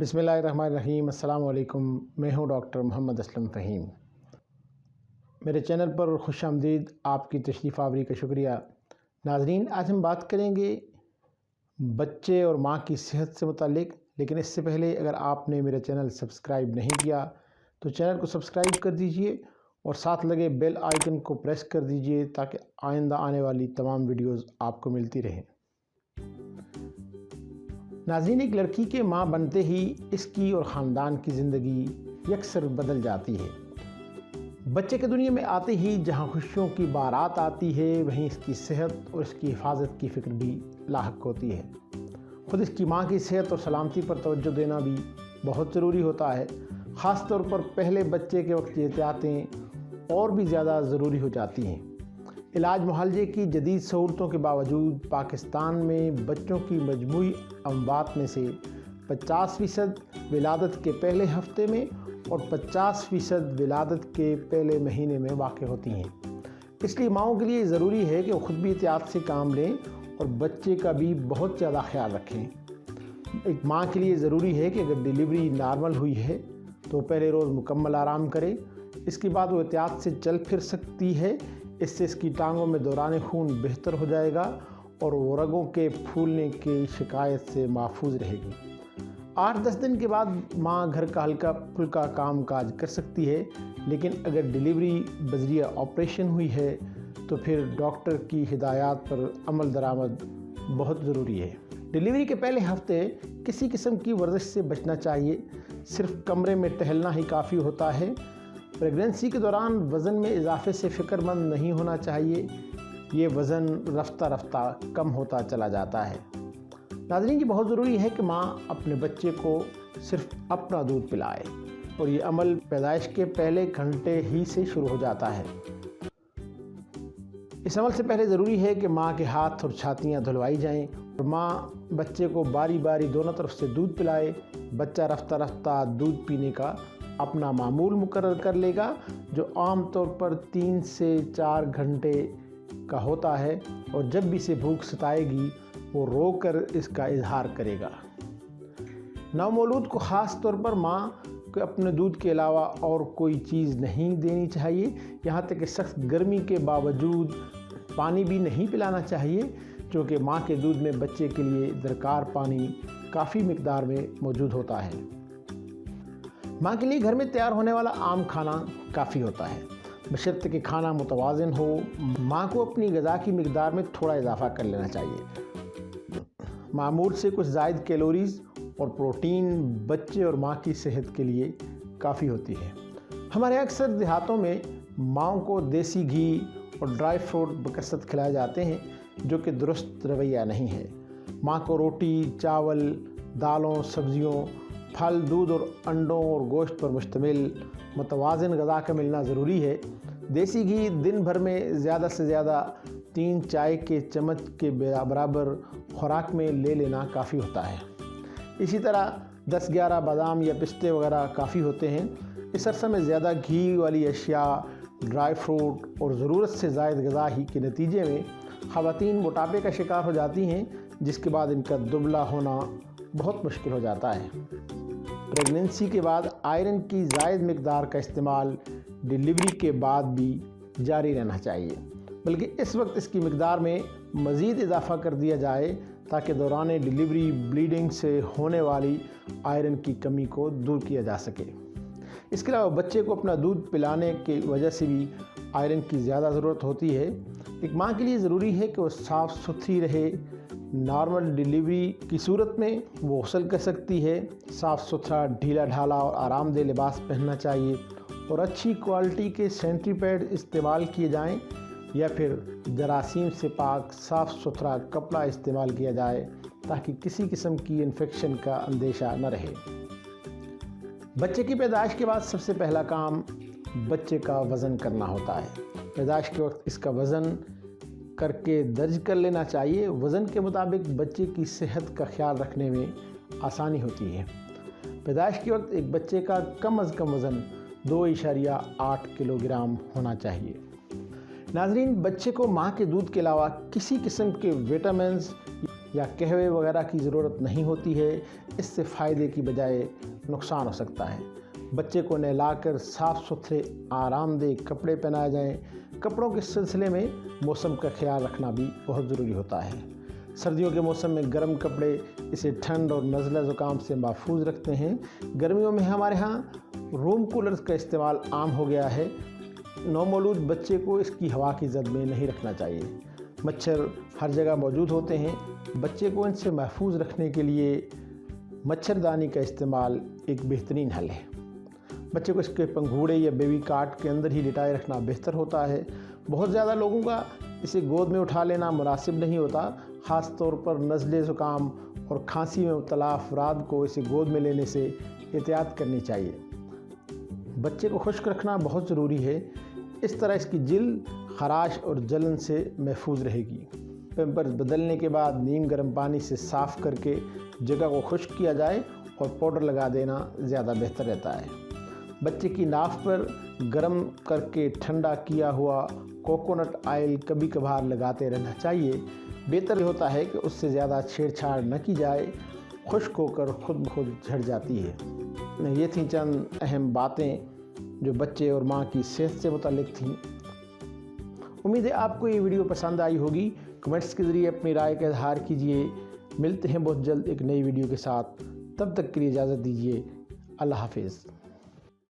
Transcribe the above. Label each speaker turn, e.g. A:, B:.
A: बिस्मिल्लाहिर्रहमानिर्रहीम। अस्सलाम वालेकुम। मैं हूं डॉक्टर मोहम्मद असलम फ़हीम। मेरे चैनल पर खुश आमदीद, आपकी तशरीफ़ आवरी का शुक्रिया। नाज़रीन, आज हम बात करेंगे बच्चे और माँ की सेहत से मुतालिक। लेकिन इससे पहले अगर आपने मेरा चैनल सब्सक्राइब नहीं किया तो चैनल को सब्सक्राइब कर दीजिए और साथ लगे बेल आइकन को प्रेस कर दीजिए ताकि आइंदा आने वाली तमाम वीडियोज़ आपको मिलती रहें। नाज़रीन, एक लड़की के माँ बनते ही इसकी और ख़ानदान की ज़िंदगी यकसर बदल जाती है। बच्चे के दुनिया में आते ही जहाँ खुशियों की बारात आती है, वहीं इसकी सेहत और इसकी हिफाजत की फ़िक्र भी लाहक होती है। ख़ुद इसकी माँ की सेहत और सलामती पर तवज्जो देना भी बहुत ज़रूरी होता है। ख़ास तौर पर पहले बच्चे के वक्त एहतियातें और भी ज़्यादा ज़रूरी हो जाती हैं। इलाज मुआलजे की जदीद सहूलतों के बावजूद पाकिस्तान में बच्चों की मजमूई अमवात में से 50% विलादत के पहले हफ्ते में और 50% विलादत के पहले महीने में वाक़ होती हैं। इसलिए माँओं के लिए ज़रूरी है कि वो ख़ुद भी एहतियात से काम लें और बच्चे का भी बहुत ज़्यादा ख्याल रखें। एक माँ के लिए ज़रूरी है कि अगर डिलीवरी नॉर्मल हुई है तो पहले रोज़ मुकम्मल आराम करे। इसके बाद वो एहतियात से चल फिर सकती है। इससे इसकी टांगों में दौरान खून बेहतर हो जाएगा और वो रगों के फूलने की शिकायत से महफूज रहेगी। 8-10 दिन के बाद माँ घर का हल्का फुल्का काम काज कर सकती है। लेकिन अगर डिलीवरी बजरिया ऑपरेशन हुई है तो फिर डॉक्टर की हिदायत पर अमल दरामद बहुत ज़रूरी है। डिलीवरी के पहले हफ्ते किसी किस्म की वर्जिश से बचना चाहिए। सिर्फ कमरे में टहलना ही काफ़ी होता है। प्रेगनेंसी के दौरान वज़न में इजाफे से फ़िक्रमंद नहीं होना चाहिए। ये वज़न रफ्ता रफ्ता कम होता चला जाता है। नाज़रीन, ये बहुत ज़रूरी है कि माँ अपने बच्चे को सिर्फ अपना दूध पिलाए और ये अमल पैदाइश के पहले घंटे ही से शुरू हो जाता है। इस अमल से पहले ज़रूरी है कि माँ के हाथ और छातियाँ धुलवाई जाएँ और माँ बच्चे को बारी बारी दोनों तरफ से दूध पिलाए। बच्चा रफ्ता रफ्ता दूध पीने का अपना मामूल मुकर्रर कर लेगा, जो आम तौर पर 3 से 4 घंटे का होता है। और जब भी इसे भूख सताएगी वो रोकर इसका इजहार करेगा। नवमौलूद को ख़ास तौर पर माँ को अपने दूध के अलावा और कोई चीज़ नहीं देनी चाहिए। यहाँ तक कि सख्त गर्मी के बावजूद पानी भी नहीं पिलाना चाहिए, क्योंकि माँ के दूध में बच्चे के लिए दरकार पानी काफ़ी मिकदार में मौजूद होता है। माँ के लिए घर में तैयार होने वाला आम खाना काफ़ी होता है, बशर्ते कि खाना मुतवाज़िन हो। माँ को अपनी ग़िज़ा की मिकदार में थोड़ा इजाफा कर लेना चाहिए। मामूल से कुछ ज़ायद कैलोरीज़ और प्रोटीन बच्चे और माँ की सेहत के लिए काफ़ी होती है। हमारे अक्सर देहातों में माँओं को देसी घी और ड्राई फ्रूट बकसरत खिलाए जाते हैं, जो कि दुरुस्त रवैया नहीं है। माँ को रोटी, चावल, दालों, सब्ज़ियों, फल, दूध और अंडों और गोश्त पर मुश्तमिल मुतवाज़िन ग़िज़ा का मिलना ज़रूरी है। देसी घी दिन भर में ज़्यादा से ज़्यादा 3 चाय के चम्मच के बराबर खुराक में ले लेना काफ़ी होता है। इसी तरह 10-11 बादाम या पिस्ते वगैरह काफ़ी होते हैं। इस अरसे में ज़्यादा घी वाली अशिया, ड्राई फ्रूट और ज़रूरत से ज़ायद ग़िज़ा ही के नतीजे में ख़वातीन मोटापे का शिकार हो जाती हैं, जिसके बाद इनका दुबला होना बहुत मुश्किल हो जाता है। प्रेगनेंसी के बाद आयरन की ज़ायद मिकदार का इस्तेमाल डिलीवरी के बाद भी जारी रहना चाहिए, बल्कि इस वक्त इसकी मिकदार में मज़ीद इजाफा कर दिया जाए ताकि दौरान डिलीवरी ब्लीडिंग से होने वाली आयरन की कमी को दूर किया जा सके। इसके अलावा बच्चे को अपना दूध पिलाने की वजह से भी आयरन की ज़्यादा ज़रूरत होती है। एक माँ के लिए ज़रूरी है कि वो साफ़ सुथरी रहे। नॉर्मल डिलीवरी की सूरत में वो गुस्ल कर सकती है। साफ़ सुथरा, ढीला ढाला और आरामदेह लिबास पहनना चाहिए और अच्छी क्वालिटी के सैनिटरी पैड इस्तेमाल किए जाएं या फिर जरासीम से पाक साफ़ सुथरा कपड़ा इस्तेमाल किया जाए ताकि किसी किस्म की इन्फेक्शन का अंदेशा न रहे। बच्चे की पैदाइश के बाद सबसे पहला काम बच्चे का वज़न करना होता है। पैदाइश के वक्त इसका वज़न करके दर्ज कर लेना चाहिए। वज़न के मुताबिक बच्चे की सेहत का ख्याल रखने में आसानी होती है। पैदाइश के वक्त एक बच्चे का कम अज़ कम वज़न 2.8 किलोग्राम होना चाहिए। नाज़रीन, बच्चे को माँ के दूध के अलावा किसी किस्म के विटामिन्स یا قہوے وغیرہ کی ضرورت نہیں ہوتی ہے، اس سے فائدے کی بجائے نقصان ہو سکتا ہے۔ بچے کو نہلا کر صاف ستھرے آرام دہ کپڑے پہنائے جائیں۔ کپڑوں کے سلسلے میں موسم کا خیال رکھنا بھی بہت ضروری ہوتا ہے۔ سردیوں کے موسم میں گرم کپڑے اسے ٹھنڈ اور نزلہ زکام سے محفوظ رکھتے ہیں۔ گرمیوں میں ہمارے ہاں روم کولرز کا استعمال عام ہو گیا ہے۔ نومولود بچے کو اس کی ہوا کی زد میں نہیں رکھنا چاہیے۔ مچھر ہر جگہ موجود ہوتے ہیں۔ بچے کو ان سے محفوظ رکھنے کے لیے مچھردانی کا استعمال ایک بہترین حل ہے۔ بچے کو اس کے پنگھوڑے یا بیبی کاٹ کے اندر ہی لٹائے رکھنا بہتر ہوتا ہے۔ بہت زیادہ لوگوں کا اسے گود میں اٹھا لینا مناسب نہیں ہوتا، خاص طور پر نزلے زکام اور کھانسی میں مبتلا افراد کو اسے گود میں لینے سے احتیاط کرنی چاہیے۔ بچے کو خشک رکھنا بہت ضروری ہے، اس طرح اس کی جلد خراش اور جلن سے محفوظ رہے گی۔ پیمپرز بدلنے کے بعد نیم گرم پانی سے صاف کر کے جگہ کو خشک کیا جائے اور پاؤڈر لگا دینا زیادہ بہتر رہتا ہے۔ بچے کی ناف پر گرم کر کے ٹھنڈا کیا ہوا کوکونٹ آئل کبھی کبھار لگاتے رہنا چاہیے۔ بہتر یہ ہوتا ہے کہ اس سے زیادہ چھیڑ چھاڑ نہ کی جائے، خشک ہو کر خود بخود جھڑ جاتی ہے۔ یہ تھیں چند اہم باتیں جو بچے اور ماں کی صحت سے متعلق تھیں۔ امید ہے آپ کو یہ ویڈیو پسند آئی ہوگی۔ کمنٹس کے ذریعے اپنی رائے کا اظہار کیجیے۔ ملتے ہیں بہت جلد ایک نئی ویڈیو کے ساتھ، تب تک کے لیے اجازت دیجیے۔ اللہ حافظ۔